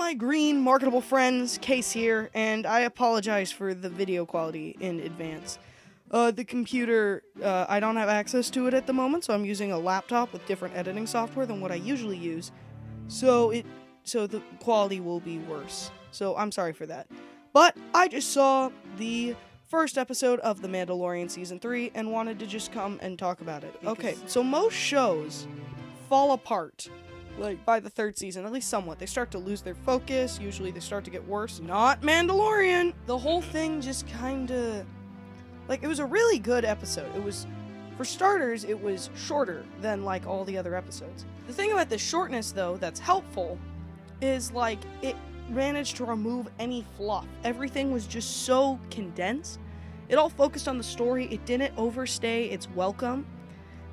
my green marketable friends, Case here, and I apologize for the video quality in advance. The computer, I don't have access to it at the moment, so I'm using a laptop with different editing software than what I usually use, so the quality will be worse. So I'm sorry for that. But I just saw the first episode of The Mandalorian Season 3 and wanted to just come and talk about it. Okay, so most shows fall apart, like, by the third season, at least somewhat. They start to lose their focus, usually they start to get worse. Not Mandalorian! The whole thing just kinda... Like, it was a really good episode. It was, for starters, it was shorter than, like, all the other episodes. The thing about the shortness, though, that's helpful, is, like, it managed to remove any fluff. Everything was just so condensed. It all focused on the story. It didn't overstay its welcome.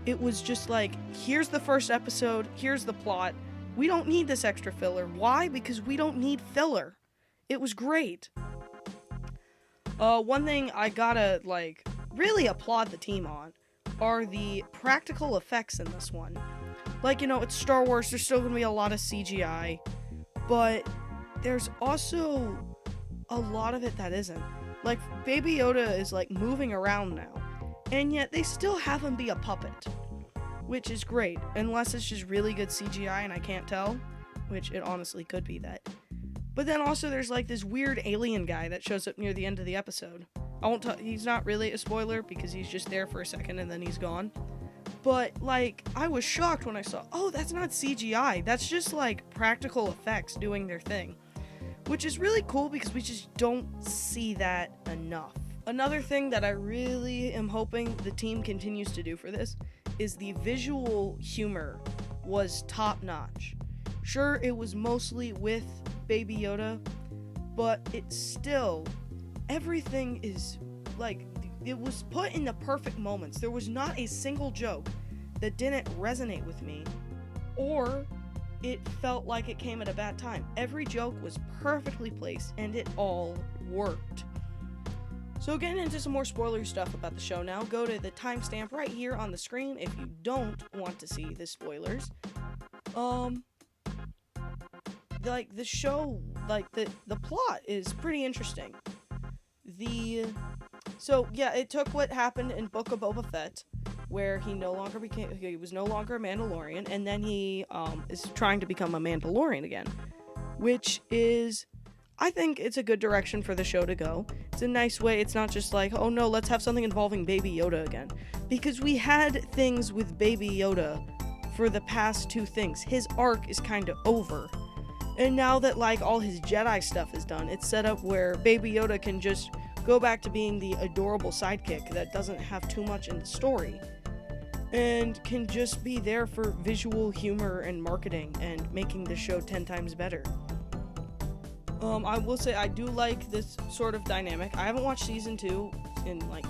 It was just like, here's the first episode, here's the plot. We don't need this extra filler. Why? Because we don't need filler. It was great. One thing I gotta, like, really applaud the team on are the practical effects in this one. Like, you know, it's Star Wars, there's still gonna be a lot of CGI, but there's also a lot of it that isn't. Like, Baby Yoda is, like, moving around now, and yet they still have him be a puppet, which is great, unless it's just really good CGI and I can't tell, which it honestly could be that. But then also there's, like, this weird alien guy that shows up near the end of the episode. I won't tell, he's not really a spoiler because he's just there for a second and then he's gone. But, like, I was shocked when I saw, oh, that's not CGI, that's just, like, practical effects doing their thing. Which is really cool because we just don't see that enough. Another thing that I really am hoping the team continues to do for this is the visual humor was top-notch. Sure, it was mostly with Baby Yoda, but it's still, everything is, like, it was put in the perfect moments. There was not a single joke that didn't resonate with me, or it felt like it came at a bad time. Every joke was perfectly placed, and it all worked. So getting into some more spoiler stuff about the show now, go to the timestamp right here on the screen if you don't want to see the spoilers. Like, the show, like, the plot is pretty interesting. So, yeah, it took what happened in Book of Boba Fett, where he was no longer a Mandalorian, and then he, is trying to become a Mandalorian again, which is, I think it's a good direction for the show to go. It's a nice way. It's not just like, oh no, let's have something involving Baby Yoda again, because we had things with Baby Yoda for the past two things. His arc is kind of over. And now that, like, all his Jedi stuff is done, it's set up where Baby Yoda can just go back to being the adorable sidekick that doesn't have too much in the story, and can just be there for visual humor and marketing and making the show 10 times better. I will say I do like this sort of dynamic. I haven't watched season 2 in, like,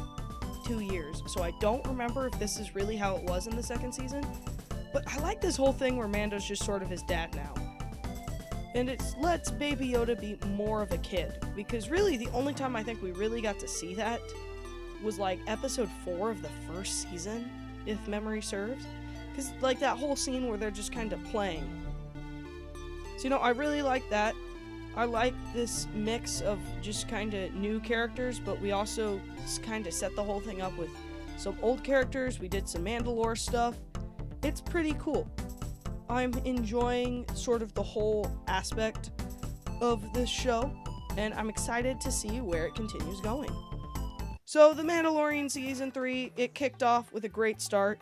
2 years, so I don't remember if this is really how it was in the second season, but I like this whole thing where Mando's just sort of his dad now. And it lets Baby Yoda be more of a kid, because really the only time I think we really got to see that was, like, episode 4 of the first season, if memory serves. Because, like, that whole scene where they're just kind of playing. So, you know, I really like that. I like this mix of just kind of new characters, but we also kind of set the whole thing up with some old characters. We did some Mandalore stuff. It's pretty cool. I'm enjoying sort of the whole aspect of this show, and I'm excited to see where it continues going. So, The Mandalorian Season 3, it kicked off with a great start.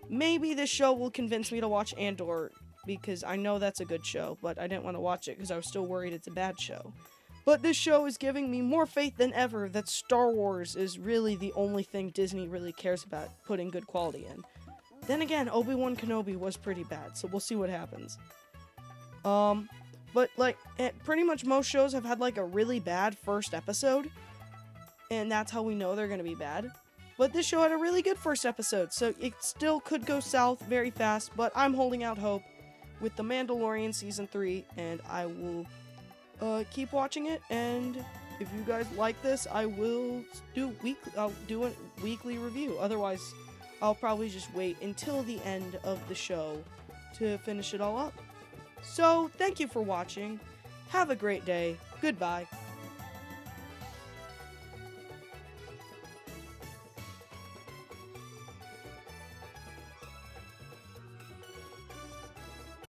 Maybe this show will convince me to watch Andor, because I know that's a good show, but I didn't want to watch it because I was still worried it's a bad show. But this show is giving me more faith than ever that Star Wars is really the only thing Disney really cares about putting good quality in. Then again, Obi-Wan Kenobi was pretty bad, so we'll see what happens. But, like, pretty much most shows have had, like, a really bad first episode, and that's how we know they're gonna be bad. But this show had a really good first episode, so it still could go south very fast, but I'm holding out hope with The Mandalorian Season 3, and I will keep watching it, and if you guys like this, I'll do a weekly review. Otherwise, I'll probably just wait until the end of the show to finish it all up. So, thank you for watching. Have a great day. Goodbye.